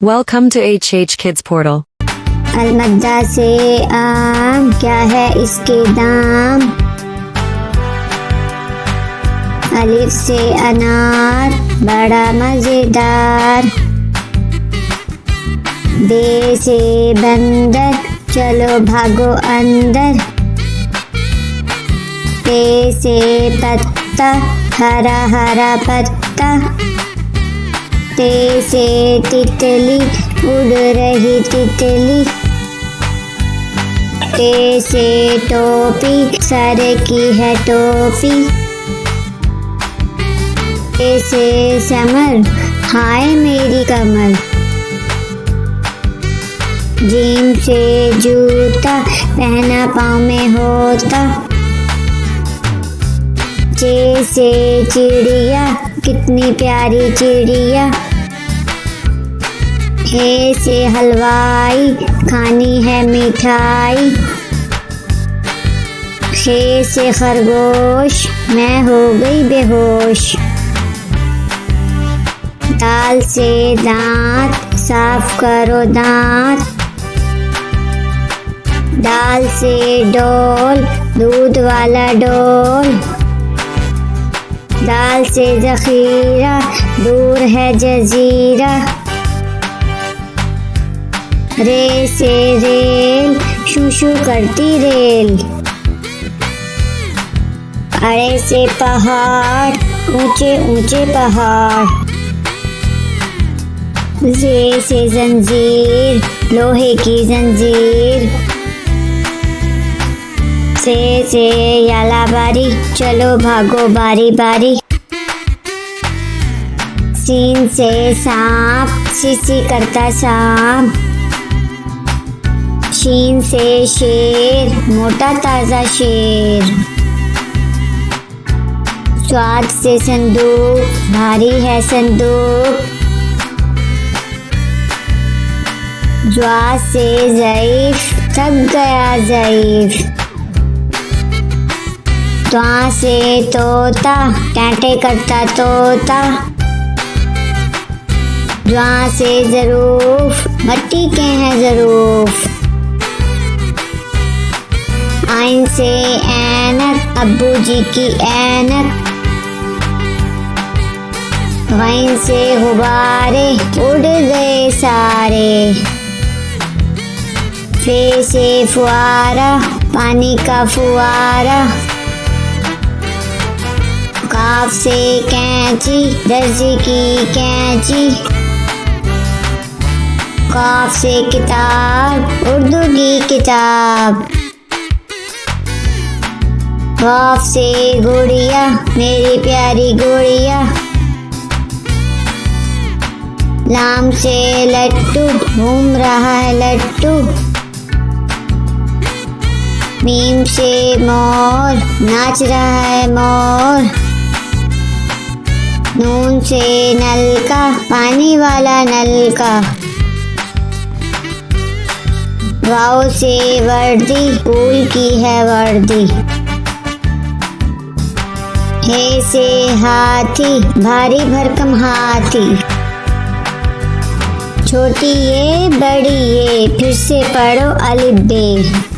Welcome to HH Kids Portal. अलमद्दा से आम, क्या है इसके दाम। अलिफ से अनार, बड़ा मजेदार। बे से बंदर, चलो भागो अंदर। पे से पत्ता, हरा हरा पत्ता। ते से तितली, उड़ रही तितली। टे से टोपी, सर की है टोपी। टे से समर, हाय मेरी कमर। जीम से जूता, पहना पाँव में होता। चे से चिड़िया, कितनी प्यारी चिड़िया। हे से हलवाई, खानी है मिठाई। हे से खरगोश, मैं हो गई बेहोश। दाल से दांत, साफ करो दांत। दाल से डोल, दूध वाला डोल। दाल से जखीरा, दूर है जजीरा। रे से रेल, शू शू करती रेल। अड़े से पहाड़, ऊंचे ऊंचे पहाड़। जे से जंजीर, लोहे की जंजीर। से याला बारी, चलो भागो बारी बारी। सीन से सांप, सीसी करता सांप। शीन से शेर, मोटा ताजा शेर। स्वाद से संदूक, भारी है संदूक। ज्वा से ज़ईफ, थक गया ज़ईफ। त्वा से तोता, टैंटे करता तोता। ज्वा से ज़रूफ, मट्टी के हैं ज़रूफ। आइन से ऐनक, अब्बू जी की ऐनक। गैन से गुब्बारे, उड़ गए सारे। फे से फुआरा, पानी का फुआरा। काफ से कैंची, दर्जी की कैंची। काफ से किताब, उर्दू की किताब। काफ से गुड़िया, मेरी प्यारी गुड़िया। लाम से लट्टू, घूम रहा है लट्टू। मीम से मोर, नाच रहा है मोर। नून से नलका, पानी वाला नलका। वाव से वर्दी, स्कूल की है वर्दी। हे से हाथी, भारी भरकम हाथी। छोटी ये, बड़ी ये, फिर से पढ़ो अलिफ बे।